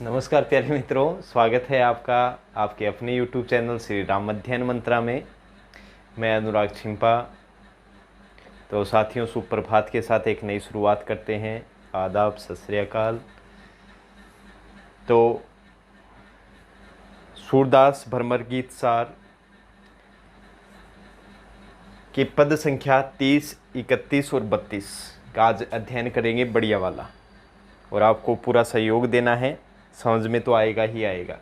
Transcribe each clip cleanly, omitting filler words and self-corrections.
नमस्कार प्यारे मित्रों, स्वागत है आपका आपके अपने YouTube चैनल श्री राम अध्ययन मंत्रा में। मैं अनुराग छिंपा। तो साथियों, सुप्रभात के साथ एक नई शुरुआत करते हैं। आदाब, सत श्री अकाल। तो सूरदास भरमर गीत सार के पद संख्या 30, 31 और 32 का आज अध्ययन करेंगे, बढ़िया वाला। और आपको पूरा सहयोग देना है। समझ में तो आएगा ही आएगा,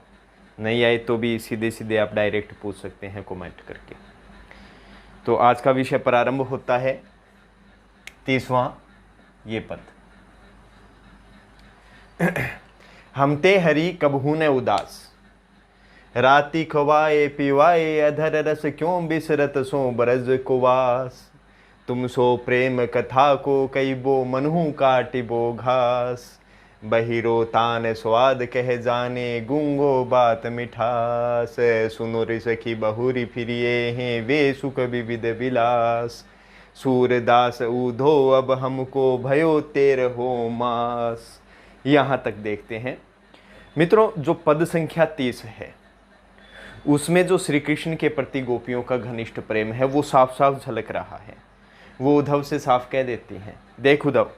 नहीं आए तो भी सीधे सीधे आप डायरेक्ट पूछ सकते हैं कमेंट करके। तो आज का विषय प्रारंभ होता है 30वां ये पद। हमते हरि कबहू न उदास, राति खवाए पिवाए अधर रस क्यों बिसरत सो बरज कुवास। तुम सो प्रेम कथा को कई बो मनहू काटिबो घास। बहिरो तान स्वाद कह जाने गुंगो बात मिठास। सुनो रे सखी बहुरी फिरिए हैं वे सुख विविध विलास। सूरदास ऊधो अब हमको भयो तेर हो मास। यहाँ तक देखते हैं मित्रों। जो पद संख्या 30 है उसमें जो श्री कृष्ण के प्रति गोपियों का घनिष्ठ प्रेम है वो साफ साफ झलक रहा है। वो उद्धव से साफ कह देती हैं, देख उद्धव,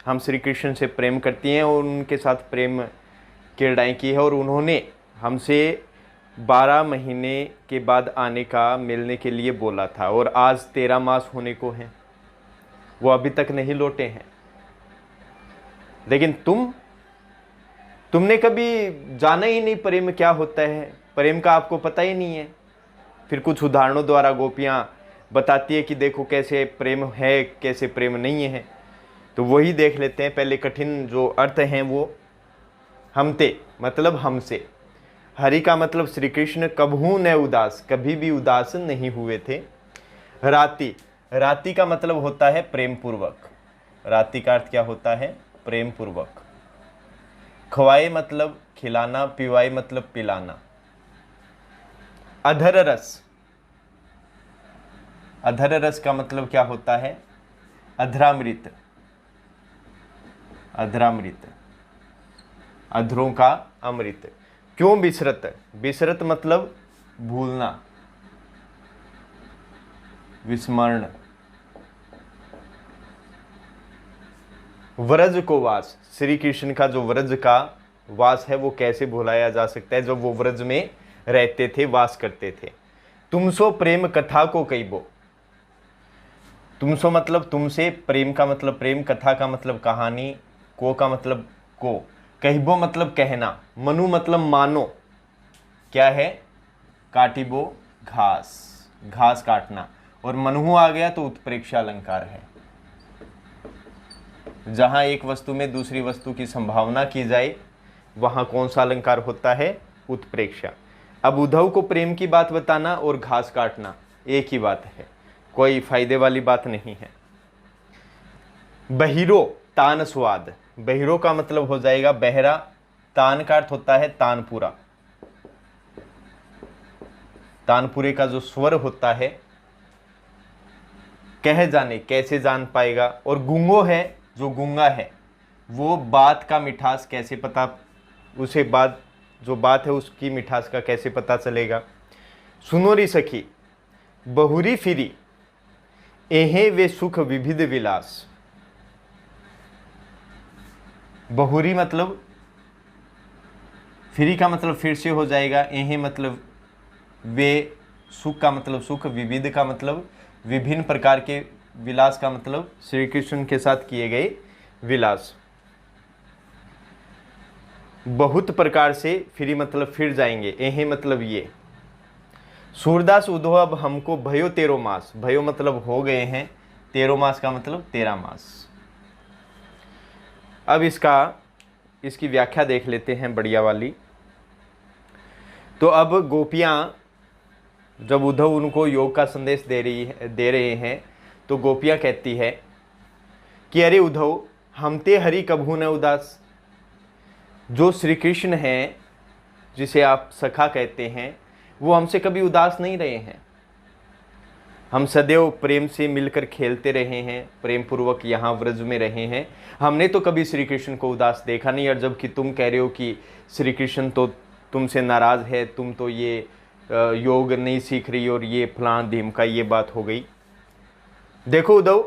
हम श्री कृष्ण से प्रेम करती हैं और उनके साथ प्रेम की लड़ाई की है, और उन्होंने हमसे 12 महीने के बाद आने का मिलने के लिए बोला था, और आज 13 मास होने को हैं, वो अभी तक नहीं लौटे हैं। लेकिन तुमने कभी जाना ही नहीं प्रेम क्या होता है, प्रेम का आपको पता ही नहीं है। फिर कुछ उदाहरणों द्वारा गोपियाँ बताती है कि देखो कैसे प्रेम है, कैसे प्रेम नहीं है। तो वही देख लेते हैं। पहले कठिन जो अर्थ हैं वो हमते मतलब हमसे, हरि का मतलब श्री कृष्ण कबहू न उदास, कभी भी उदास नहीं हुए थे। राति का मतलब होता है प्रेम पूर्वक। राति का अर्थ क्या होता है? प्रेम पूर्वक। खवाए मतलब खिलाना, पिवाए मतलब पिलाना। अधर रस का मतलब क्या होता है? अधरामृत। अधरों का अमृत। क्यों बिसरत मतलब भूलना, विस्मरण। व्रज को वास, श्री कृष्ण का जो व्रज का वास है वो कैसे भुलाया जा सकता है, जब वो व्रज में रहते थे, वास करते थे। तुमसो प्रेम कथा को कईबो। तुमसो मतलब तुमसे, प्रेम का मतलब प्रेम, कथा का मतलब कहानी, को का मतलब को, कहिबो मतलब कहना, मनु मतलब मानो। क्या है? काटिबो घास काटना, और मनु आ गया तो उत्प्रेक्षा अलंकार है। जहां एक वस्तु में दूसरी वस्तु की संभावना की जाए वहां कौन सा अलंकार होता है? उत्प्रेक्षा। अब उद्धव को प्रेम की बात बताना और घास काटना एक ही बात है, कोई फायदे वाली बात नहीं है। बहिरो तान स्वाद, बहिरो का मतलब हो जाएगा बहरा, तान का अर्थ होता है तानपुरा। तानपुरे का जो स्वर होता है, कह जाने, कैसे जान पाएगा। और गुंगो है, जो गुंगा है वो बात का मिठास कैसे पता, उसे बात, जो बात है उसकी मिठास का कैसे पता चलेगा। सुनो री सखी बहुरी फिरी एहे वे सुख विविध विलास। बहुरी मतलब फिरी का मतलब फिर से हो जाएगा, एहे मतलब वे, सुख का मतलब सुख, विविध का मतलब विभिन्न प्रकार के, विलास का मतलब श्री कृष्ण के साथ किए गए विलास। बहुत प्रकार से, फिरी मतलब फिर जाएंगे, एहे मतलब ये। सूरदास उद्धव अब हमको भयो 13 मास, भयो मतलब हो गए हैं, 13 मास का मतलब 13 मास। अब इसकी व्याख्या देख लेते हैं, बढ़िया वाली। तो अब गोपियां, जब उद्धव उनको योग का संदेश दे रहे हैं, तो गोपियां कहती है कि अरे उद्धव, हमते हरि कबहू न उदास। जो श्री कृष्ण हैं, जिसे आप सखा कहते हैं, वो हमसे कभी उदास नहीं रहे हैं। हम सदैव प्रेम से मिलकर खेलते रहे हैं, प्रेम पूर्वक यहाँ व्रज में रहे हैं। हमने तो कभी श्री कृष्ण को उदास देखा नहीं। और जबकि तुम कह रहे हो कि श्री कृष्ण तो तुमसे नाराज़ है, तुम तो ये योग नहीं सीख रही और ये फलां ढीमका, ये बात हो गई। देखो उद्धव,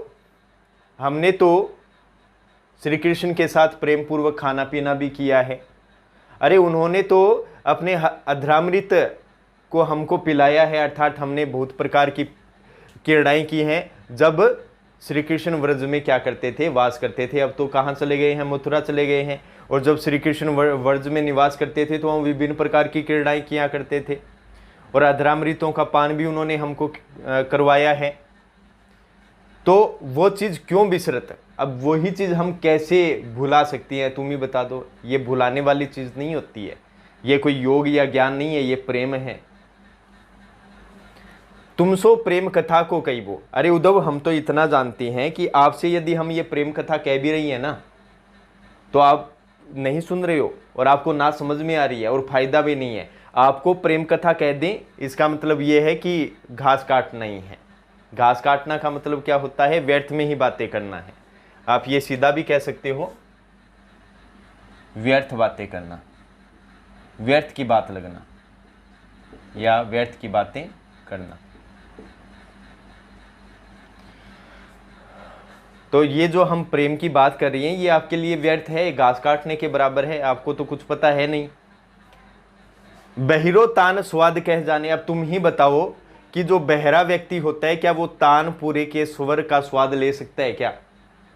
हमने तो श्री कृष्ण के साथ प्रेम पूर्वक खाना पीना भी किया है। अरे उन्होंने तो अपने अधरामृत को हमको पिलाया है, अर्थात हमने बहुत प्रकार की क्रीड़ाएं की हैं। जब श्री कृष्ण व्रज में क्या करते थे, वास करते थे। अब तो कहाँ चले गए हैं, मथुरा चले गए हैं। और जब श्री कृष्ण व्रज में निवास करते थे तो हम विभिन्न प्रकार की क्रीड़ाएं किया करते थे, और अधरामृतों का पान भी उन्होंने हमको करवाया है। तो वो चीज़ क्यों बिसरत? अब वही चीज़ हम कैसे भुला सकती हैं, तुम ही बता दो। ये भुलाने वाली चीज़ नहीं होती है, ये कोई योग या ज्ञान नहीं है, ये प्रेम है। तुम सो प्रेम कथा को कही वो। अरे उद्धव, हम तो इतना जानते हैं कि आपसे यदि हम ये प्रेम कथा कह भी रही है ना, तो आप नहीं सुन रहे हो और आपको ना समझ में आ रही है और फायदा भी नहीं है। आपको प्रेम कथा कह दें, इसका मतलब ये है कि घास काटना ही है। घास काटना का मतलब क्या होता है? व्यर्थ में ही बातें करना है। आप ये सीधा भी कह सकते हो, व्यर्थ बातें करना, व्यर्थ की बात लगना, या व्यर्थ की बातें करना। तो ये जो हम प्रेम की बात कर रही हैं, ये आपके लिए व्यर्थ है, घास काटने के बराबर है। आपको तो कुछ पता है नहीं। बहिरो तान स्वाद कह जाने। अब तुम ही बताओ कि जो बहरा व्यक्ति होता है, क्या वो तानपुरे के स्वर का स्वाद ले सकता है?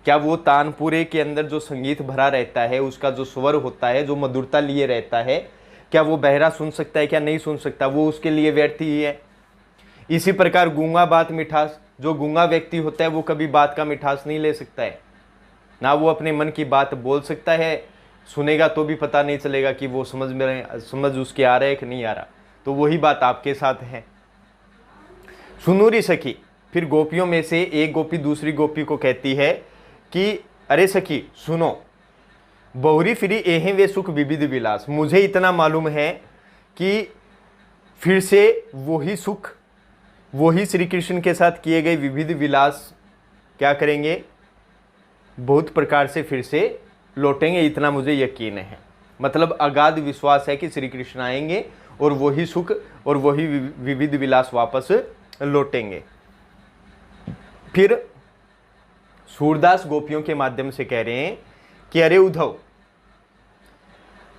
क्या वो तानपुरे के अंदर जो संगीत भरा रहता है, उसका जो स्वर होता है, जो मधुरता लिए रहता है, क्या वो बहरा सुन सकता है? क्या नहीं सुन सकता? वो उसके लिए व्यर्थ ही है। इसी प्रकार गूंगा बात मिठास, जो गूंगा व्यक्ति होता है वो कभी बात का मिठास नहीं ले सकता है, ना वो अपने मन की बात बोल सकता है। सुनेगा तो भी पता नहीं चलेगा कि वो समझ उसके आ रहा है कि नहीं आ रहा। तो वही बात आपके साथ है। सुनूरी सखी, फिर गोपियों में से एक गोपी दूसरी गोपी को कहती है कि अरे सखी सुनो, बहुरी फिरी एहें वे सुख विविध विलास। मुझे इतना मालूम है कि फिर से वही सुख, वही श्री कृष्ण के साथ किए गए विविध विलास क्या करेंगे, बहुत प्रकार से फिर से लौटेंगे, इतना मुझे यकीन है। मतलब अगाध विश्वास है कि श्री कृष्ण आएंगे और वही सुख और वही विविध विलास वापस लौटेंगे। फिर सूरदास गोपियों के माध्यम से कह रहे हैं कि अरे उद्धव,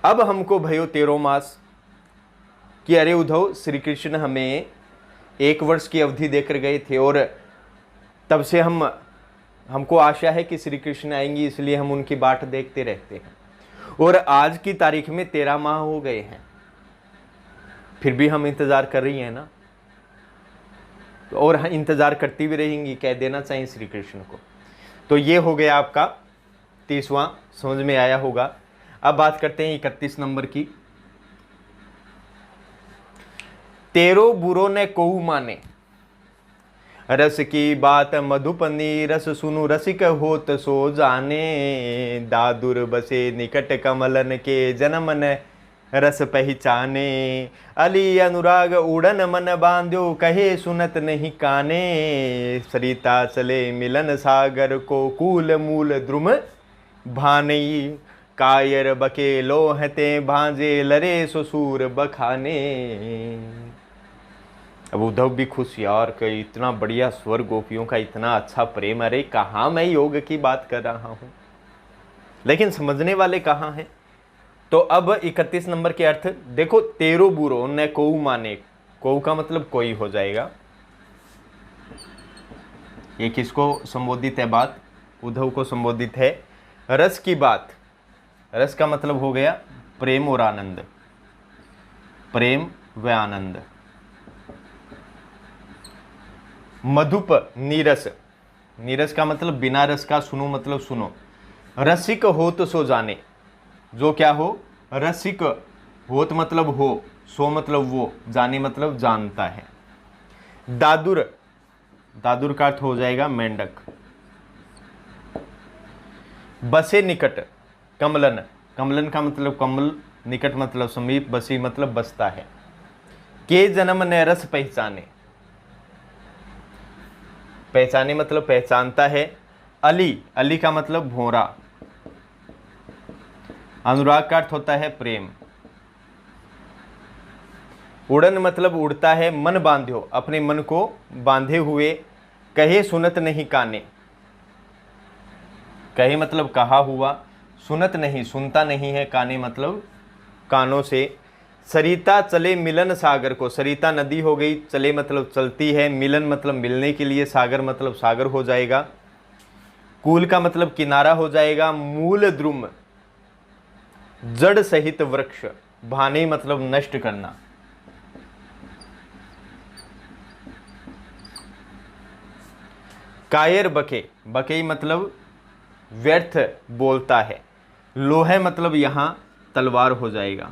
अब हमको भयो 13 मास। कि अरे उद्धव, श्री कृष्ण हमें 1 वर्ष की अवधि देकर गए थे और तब से हमको आशा है कि श्री कृष्ण आएंगी, इसलिए हम उनकी बाट देखते रहते हैं। और आज की तारीख में 13 माह हो गए हैं, फिर भी हम इंतज़ार कर रही हैं ना, और इंतज़ार करती भी रहेंगी, कह देना चाहिए श्री कृष्ण को। तो ये हो गया आपका 30वां, समझ में आया होगा। अब बात करते हैं 31 नंबर की। 13 बुरो ने कोहू माने, रस की बात मधुपनी, रस सुनु रसिक होत सो जाने। दादुर बसे निकट कमलन के, जनमन रस पहचाने। अली अनुराग उड़न मन बांध्यो, कहे सुनत नहीं काने। सरिता चले मिलन सागर को, कूल मूल द्रुम भानई। कायर बके लोहते भांजे, लरे ससुर बखाने। अब उद्धव भी खुश, यार कि इतना बढ़िया स्वर, गोपियों का इतना अच्छा प्रेम। अरे कहाँ मैं योग की बात कर रहा हूँ, लेकिन समझने वाले कहाँ हैं। तो अब 31 नंबर के अर्थ देखो। 13 बुरो न कोऊ माने, कोऊ का मतलब कोई हो जाएगा। ये किसको संबोधित है बात? उद्धव को संबोधित है। रस की बात, रस का मतलब हो गया प्रेम और आनंद, प्रेम व आनंद। मधुप नीरस, नीरस का मतलब बिना रस का, सुनो मतलब सुनो। रसिक होत सो जाने, जो क्या हो, रसिक होत मतलब हो, सो मतलब वो, जाने मतलब जानता है। दादुर, दादुर का अर्थ हो जाएगा मेंढक। बसे निकट, कमलन, कमलन का मतलब कमल, निकट मतलब समीप, बसी मतलब बसता है। के जन्म ने रस पहचाने, पहचाने मतलब पहचानता है। अली, अली का मतलब भौरा। अनुराग का अर्थ होता है प्रेम। उड़न मतलब उड़ता है। मन बांध्यो, अपने मन को बांधे हुए। कहे सुनत नहीं काने, कहे मतलब कहा हुआ, सुनत नहीं सुनता नहीं है, काने मतलब कानों से। सरिता चले मिलन सागर को, सरिता नदी हो गई, चले मतलब चलती है, मिलन मतलब मिलने के लिए, सागर मतलब सागर हो जाएगा। कूल का मतलब किनारा हो जाएगा। मूल द्रुम, जड़ सहित वृक्ष। भाने मतलब नष्ट करना। कायर बके, बके मतलब व्यर्थ बोलता है। लोहे मतलब यहां तलवार हो जाएगा।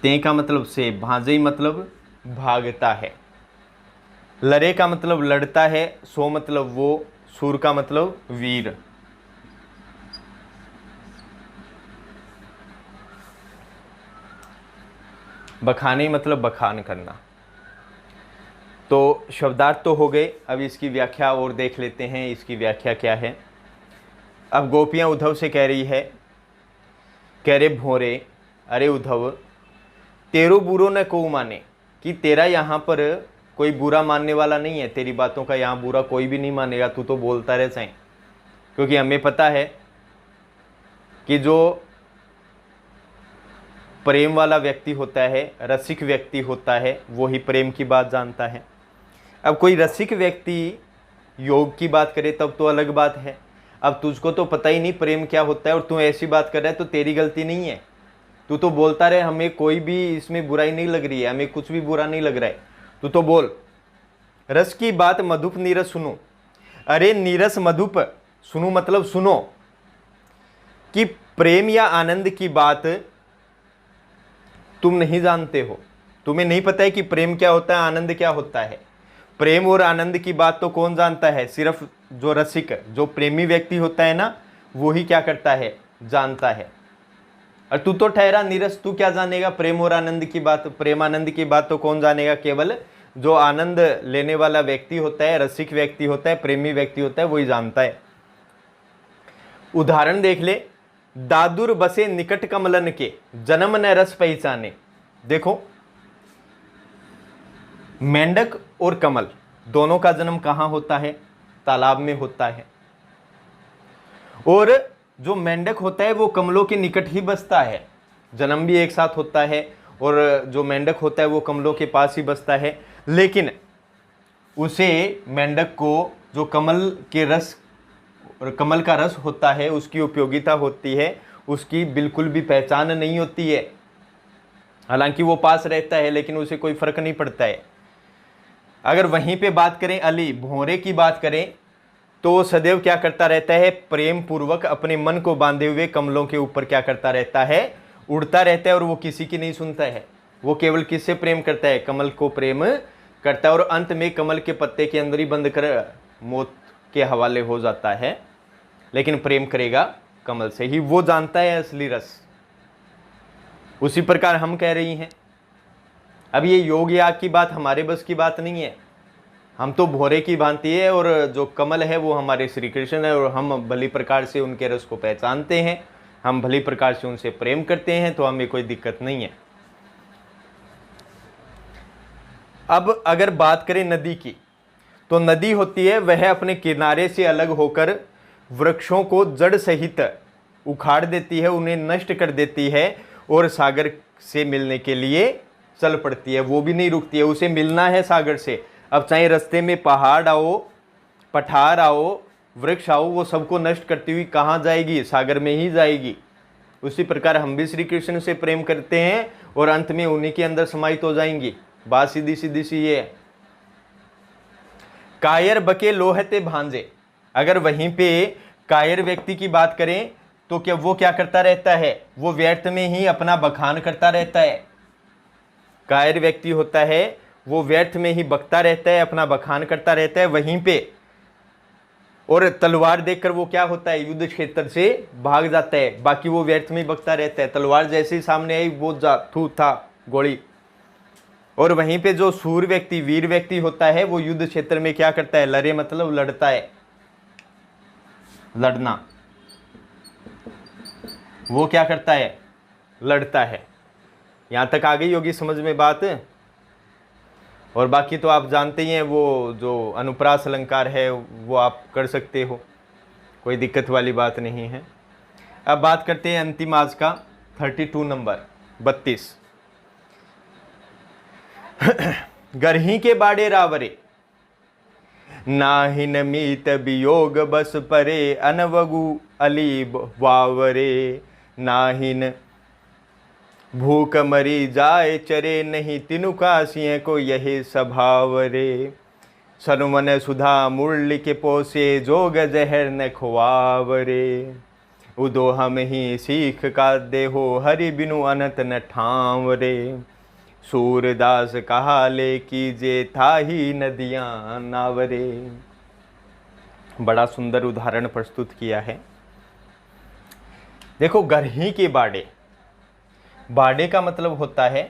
ते का मतलब से, भांजे मतलब भागता है। लड़े का मतलब लड़ता है। सो मतलब वो, सूर का मतलब वीर। बखाने मतलब बखान करना। तो शब्दार्थ तो हो गए, अब इसकी व्याख्या और देख लेते हैं। इसकी व्याख्या क्या है। अब गोपियां उद्धव से कह रही है, कह रहे भोरे, अरे उद्धव, तेरो बुरो न को माने, कि तेरा यहाँ पर कोई बुरा मानने वाला नहीं है, तेरी बातों का यहाँ बुरा कोई भी नहीं मानेगा, तू तो बोलता रह चाहे। क्योंकि हमें पता है कि जो प्रेम वाला व्यक्ति होता है, रसिक व्यक्ति होता है, वो ही प्रेम की बात जानता है। अब कोई रसिक व्यक्ति योग की बात करे तब तो अलग बात है। अब तुझको तो पता ही नहीं प्रेम क्या होता है और तू ऐसी बात कर रहा है, तो तेरी गलती नहीं है। तू तो बोलता रहे, हमें कोई भी इसमें बुराई नहीं लग रही है, हमें कुछ भी बुरा नहीं लग रहा है, तू तो बोल। रस की बात मधुप नीरस सुनो, अरे नीरस मधुप सुनो मतलब सुनो, कि प्रेम या आनंद की बात तुम नहीं जानते हो, तुम्हें नहीं पता है कि प्रेम क्या होता है, आनंद क्या होता है। प्रेम और आनंद की बात तो कौन जानता है, सिर्फ जो रसिक, जो प्रेमी व्यक्ति होता है ना, वो ही क्या करता है, जानता है। और तू तो ठहरा नीरस, तू क्या जानेगा प्रेम और आनंद की बात। प्रेम आनंद की बात तो कौन जानेगा, केवल जो आनंद लेने वाला व्यक्ति होता है, रसिक व्यक्ति होता है, प्रेमी व्यक्ति होता है, वही जानता है। उदाहरण देख ले, दादुर बसे निकट कमलन के, जन्म न रस पहचाने। देखो, मेंढक और कमल दोनों का जन्म कहां होता है, तालाब में होता है। और जो मेंढक होता है वो कमलों के निकट ही बसता है, जन्म भी एक साथ होता है, और जो मेंढक होता है वो कमलों के पास ही बसता है। लेकिन उसे, मेंढक को, जो कमल के रस और कमल का रस होता है उसकी उपयोगिता होती है, उसकी बिल्कुल भी पहचान नहीं होती है। हालांकि वो पास रहता है लेकिन उसे कोई फर्क नहीं पड़ता है। अगर वहीं पे बात करें, अली भौरे की बात करें, तो सदैव क्या करता रहता है, प्रेम पूर्वक अपने मन को बांधे हुए कमलों के ऊपर क्या करता रहता है, उड़ता रहता है। और वो किसी की नहीं सुनता है, वो केवल किससे प्रेम करता है, कमल को प्रेम करता है। और अंत में कमल के पत्ते के अंदर ही बंद कर मौत के हवाले हो जाता है, लेकिन प्रेम करेगा कमल से ही। वो जानता है असली रस। उसी प्रकार हम कह रही हैं, अब ये योग याग की बात हमारे बस की बात नहीं है। हम तो भौरे की भांति है, और जो कमल है वो हमारे श्री कृष्ण है, और हम भली प्रकार से उनके रस को पहचानते हैं, हम भली प्रकार से उनसे प्रेम करते हैं, तो हमें कोई दिक्कत नहीं है। अब अगर बात करें नदी की, तो नदी होती है वह अपने किनारे से अलग होकर वृक्षों को जड़ सहित उखाड़ देती है, उन्हें नष्ट कर देती है, और सागर से मिलने के लिए चल पड़ती है। वो भी नहीं रुकती है, उसे मिलना है सागर से। अब चाहे रास्ते में पहाड़ आओ, पठार आओ, वृक्ष आओ, वो सबको नष्ट करती हुई कहाँ जाएगी, सागर में ही जाएगी। उसी प्रकार हम भी श्री कृष्ण से प्रेम करते हैं और अंत में उन्हीं के अंदर समाहित हो जाएंगी। बात सीधी सीधी सी ये है। कायर बके लोहते भांजे, अगर वहीं पे कायर व्यक्ति की बात करें तो क्या वो क्या करता रहता है, वो व्यर्थ में ही अपना बखान करता रहता है। कायर व्यक्ति होता है वो व्यर्थ में ही बकता रहता है, अपना बखान करता रहता है वहीं पे। और तलवार देखकर वो क्या होता है, युद्ध क्षेत्र से भाग जाता है, बाकी वो व्यर्थ में ही बकता रहता है। तलवार जैसे ही सामने आई वो जा थू था गोली, और वहीं पे जो सूर व्यक्ति, वीर व्यक्ति होता है, वो युद्ध क्षेत्र में क्या करता है? लड़े मतलब लड़ता है, लड़ना। वो क्या करता है? लड़ता है। यहां तक आ गई होगी समझ में बात। और बाकी तो आप जानते ही हैं, वो जो अनुप्रास अलंकार है वो आप कर सकते हो, कोई दिक्कत वाली बात नहीं है। अब बात करते हैं अंतिम आज का 32 नंबर 32। गरही के बाड़े रावरे, नाहिन मीत वियोग बस परे, अनवगु अली वावरे, नाहिन भूख मरी जाए चरे, नहीं तिनुका सिंह को यही स्वभाव रे, सनुमन सुधा मुरली के पोसे, जोग जहर न खुआवरे, उदो हम ही सीख का देहो, हरि बिनु अनंत न ठाव रे, सूरदास कहा ले कीजे, था ही नदियां नावरे। बड़ा सुंदर उदाहरण प्रस्तुत किया है। देखो, गरही के बाड़े, बाड़े का मतलब होता है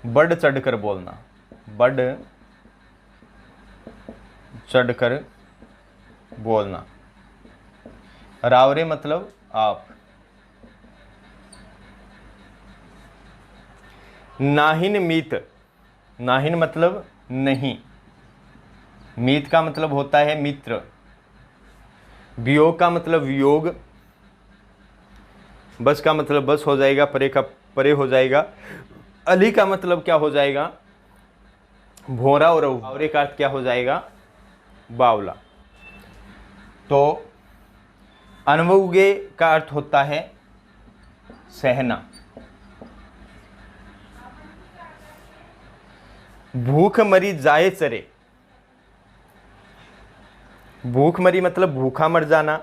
बढ़ चढ़कर बोलना, बढ़ चढ़कर बोलना। रावरे मतलब आप। नाहिन मीत, नाहिन मतलब नहीं, मीत का मतलब होता है मित्र, वियोग का मतलब वियोग, बस का मतलब बस हो जाएगा, परे का परे हो जाएगा, अली का मतलब क्या हो जाएगा? भोरा, और आवरे का अर्थ क्या हो जाएगा? बावला। तो अनवुगे का अर्थ होता है सहना। भूख मरी जाए चरे, भूख मरी मतलब भूखा मर जाना,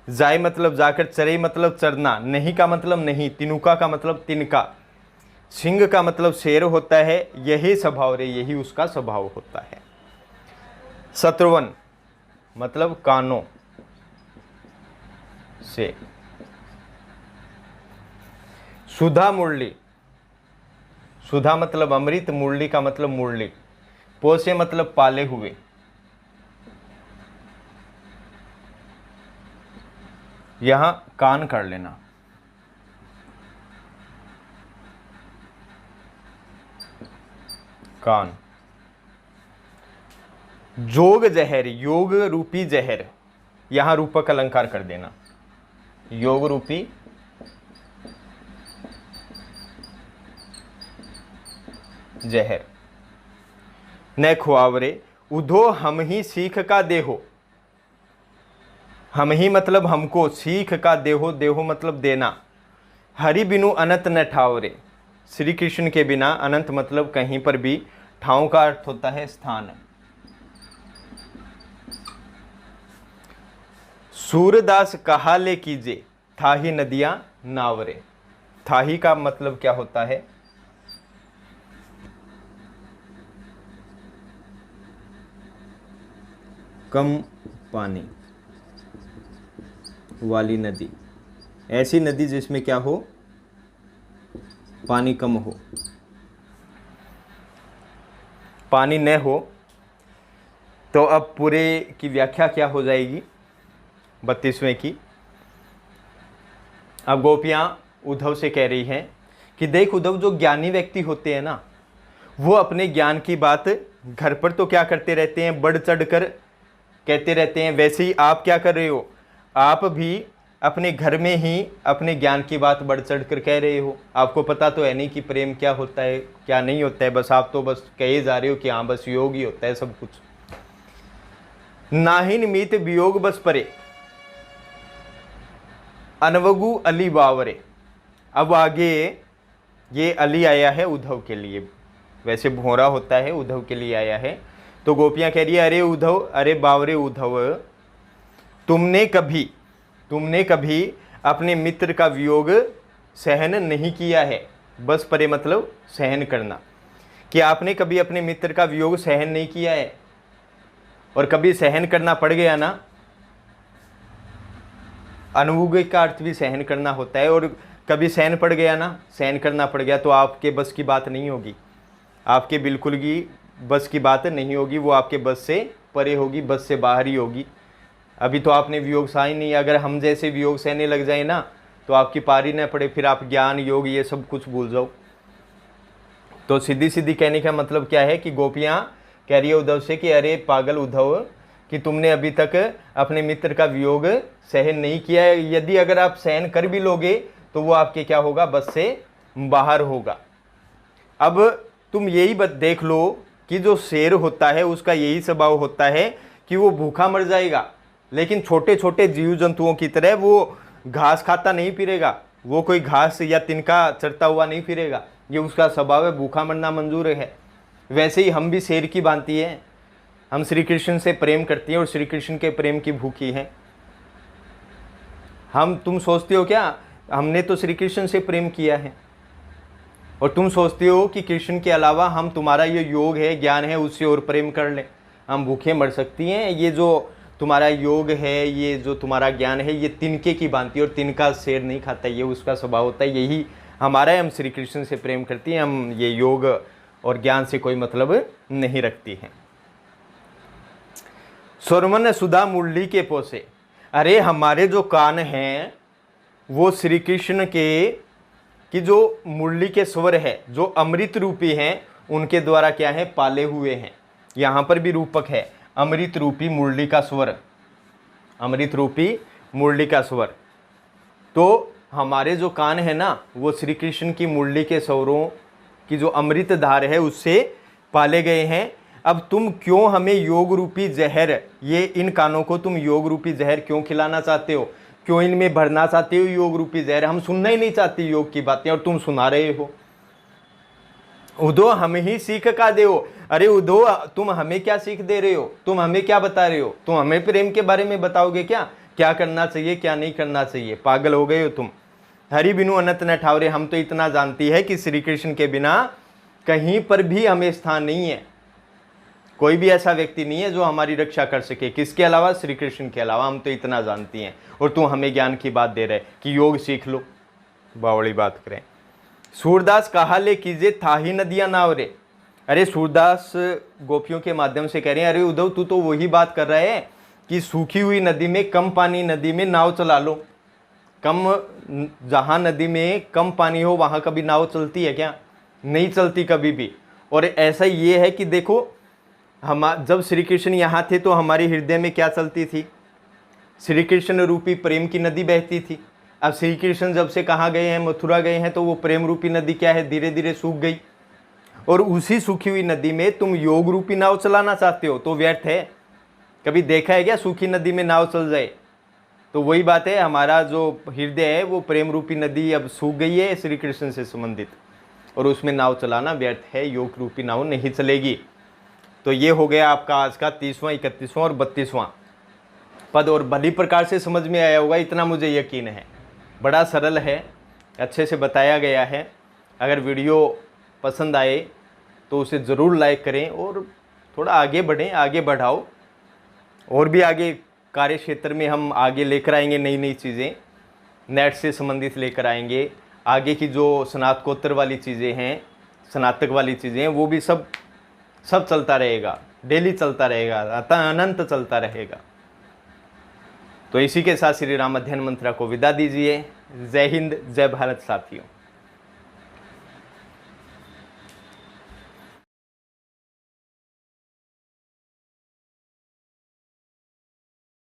जाए मतलब जाकर, चरे मतलब चरना, नहीं का मतलब नहीं, तिनुका का मतलब तिनका, सिंह का मतलब शेर होता है, यही स्वभाव रे, यही उसका स्वभाव होता है। शत्रुवन मतलब कानों से। सुधा मुरली, सुधा मतलब अमृत, मुरली का मतलब मुरली, पोसे मतलब पाले हुए। यहां कान कर लेना। कान। जोग जहर, योग रूपी जहर, यहां रूपक अलंकार कर देना, योग रूपी जहर। न खुआवरे, उधो हम ही सीख का देहो, हम ही मतलब हमको, सीख का देहो, देहो मतलब देना, हरि बिनु अनंत न ठावरे, श्री कृष्ण के बिना, अनंत मतलब कहीं पर भी, ठाव का अर्थ होता है स्थान। सूरदास कहा ले कीजे, था ही नदियां नावरे, था ही का मतलब क्या होता है? कम पानी वाली नदी, ऐसी नदी जिसमें क्या हो? पानी कम हो, पानी न हो। तो अब पूरे की व्याख्या क्या हो जाएगी 32वें की? अब गोपियां उद्धव से कह रही हैं कि देख उद्धव, जो ज्ञानी व्यक्ति होते हैं ना, वो अपने ज्ञान की बात घर पर तो क्या करते रहते हैं? बढ़ चढ़ कर कहते रहते हैं। वैसे ही आप क्या कर रहे हो? आप भी अपने घर में ही अपने ज्ञान की बात बढ़ चढ़ कर कह रहे हो। आपको पता तो है नहीं कि प्रेम क्या होता है, क्या नहीं होता है, बस आप तो बस कहे जा रहे हो कि हाँ बस योग ही होता है सब कुछ। नाहिन मीत वियोग बस परे, अनवगु अली बावरे। अब आगे ये अली आया है उद्धव के लिए, वैसे भोरा होता है, उद्धव के लिए आया है। तो गोपियां कह रही है, अरे उद्धव, अरे बावरे उद्धव, तुमने कभी अपने मित्र का वियोग सहन नहीं किया है। बस परे मतलब सहन करना, कि आपने कभी अपने मित्र का वियोग सहन नहीं किया है, और कभी सहन करना पड़ गया ना, अनुग का अर्थ भी सहन करना होता है, और कभी सहन पड़ गया ना, सहन करना पड़ गया, तो आपके बस की बात नहीं होगी, आपके बिल्कुल भी बस की बात नहीं होगी, वो आपके बस से परे होगी, बस से बाहर ही होगी। अभी तो आपने वियोग सहा ही नहीं, अगर हम जैसे वियोग सहने लग जाए ना तो आपकी पारी न पड़े, फिर आप ज्ञान योग ये सब कुछ भूल जाओ। तो सीधी सीधी कहने का मतलब क्या है कि गोपियाँ कह रही है उद्धव से कि अरे पागल उद्धव, कि तुमने अभी तक अपने मित्र का वियोग सहन नहीं किया है, यदि अगर आप सहन कर भी लोगे तो वो आपके क्या होगा, बस से बाहर होगा। अब तुम यही देख लो कि जो शेर होता है उसका यही स्वभाव होता है कि वो भूखा मर जाएगा, लेकिन छोटे छोटे जीव जंतुओं की तरह वो घास खाता नहीं फिरेगा, वो कोई घास या तिनका चरता हुआ नहीं फिरेगा, ये उसका स्वभाव है, भूखा मरना मंजूर है। वैसे ही हम भी शेर की भांति हैं, हम श्री कृष्ण से प्रेम करती हैं और श्री कृष्ण के प्रेम की भूखी हैं। तुम सोचते हो क्या हमने तो श्री कृष्ण से प्रेम किया है, और तुम सोचते हो कि कृष्ण के अलावा हम तुम्हारा ये योग है, ज्ञान है, उससे और प्रेम कर लें, हम भूखे मर सकती हैं। ये जो तुम्हारा योग है, ये जो तुम्हारा ज्ञान है, ये तिनके की भांति, और तिनका शेर नहीं खाता, ये उसका स्वभाव होता है। यही हमारा है, हम श्री कृष्ण से प्रेम करती हैं, हम ये योग और ज्ञान से कोई मतलब नहीं रखती हैं। स्वरमन सुधा मुरली के पोसे, अरे हमारे जो कान हैं वो श्री कृष्ण की जो मुरली के स्वर है, जो अमृत रूपी हैं, उनके द्वारा क्या है, पाले हुए हैं। यहाँ पर भी रूपक है, अमृत रूपी मुरली का स्वर, अमृत रूपी मुरली का स्वर। तो हमारे जो कान है ना वो श्री कृष्ण की मुरली के स्वरों की जो अमृत धार है उससे पाले गए हैं। अब तुम क्यों हमें योग रूपी जहर, ये इन कानों को तुम योग रूपी जहर क्यों खिलाना चाहते हो, क्यों इनमें भरना चाहते हो योग रूपी जहर? हम सुनना ही नहीं चाहते योग की बातें और तुम सुना रहे हो। उदो हम ही सीख का दे हो, अरे उदो तुम हमें क्या सीख दे रहे हो, तुम हमें क्या बता रहे हो, तुम हमें प्रेम के बारे में बताओगे क्या, क्या करना चाहिए क्या नहीं करना चाहिए? पागल हो गए हो तुम। हरि बिनु अनंत न ठावरे, हम तो इतना जानती है कि श्री कृष्ण के बिना कहीं पर भी हमें स्थान नहीं है, कोई भी ऐसा व्यक्ति नहीं है जो हमारी रक्षा कर सके, किसके अलावा, श्री कृष्ण के अलावा, हम तो इतना जानती हैं। और तुम हमें ज्ञान की बात दे रहे कि योग सीख लो, बावड़ी बात करें। सूरदास कहा ले कीजिए था ही नदियां नाव रे, अरे सूरदास गोपियों के माध्यम से कह रहे हैं, अरे उद्धव तू तो वही बात कर रहा है कि सूखी हुई नदी में, कम पानी नदी में नाव चला लो। जहाँ नदी में कम पानी हो वहाँ कभी नाव चलती है क्या? नहीं चलती कभी भी। और ऐसा ये है कि देखो हम जब श्री कृष्ण यहाँ थे तो हमारे हृदय में क्या चलती थी? श्री कृष्ण रूपी प्रेम की नदी बहती थी। अब श्री कृष्ण जब से कहाँ गए हैं, मथुरा गए हैं, तो वो प्रेम रूपी नदी क्या है, धीरे धीरे सूख गई। और उसी सूखी हुई नदी में तुम योग रूपी नाव चलाना चाहते हो तो व्यर्थ है। कभी देखा है क्या सूखी नदी में नाव चल जाए? तो वही बात है, हमारा जो हृदय है वो प्रेम रूपी नदी अब सूख गई है श्री कृष्ण से संबंधित, और उसमें नाव चलाना व्यर्थ है, योग रूपी नाव नहीं चलेगी। तो ये हो गया आपका आज का 30वां, 31वां और 32वां पद, और भली प्रकार से समझ में आया होगा इतना मुझे यकीन है। बड़ा सरल है, अच्छे से बताया गया है। अगर वीडियो पसंद आए तो उसे ज़रूर लाइक करें और थोड़ा आगे बढ़ें, आगे बढ़ाओ, और भी आगे कार्य क्षेत्र में हम आगे लेकर आएंगे, नई नई चीज़ें नेट से संबंधित लेकर आएंगे। आगे की जो स्नातकोत्तर वाली चीज़ें हैं, स्नातक वाली चीज़ें हैं, वो भी सब चलता रहेगा, डेली चलता रहेगा, अतः अनंत चलता रहेगा। तो इसी के साथ श्री राम अध्ययन मंत्रा को विदा दीजिए। जय हिंद, जय भारत साथियों।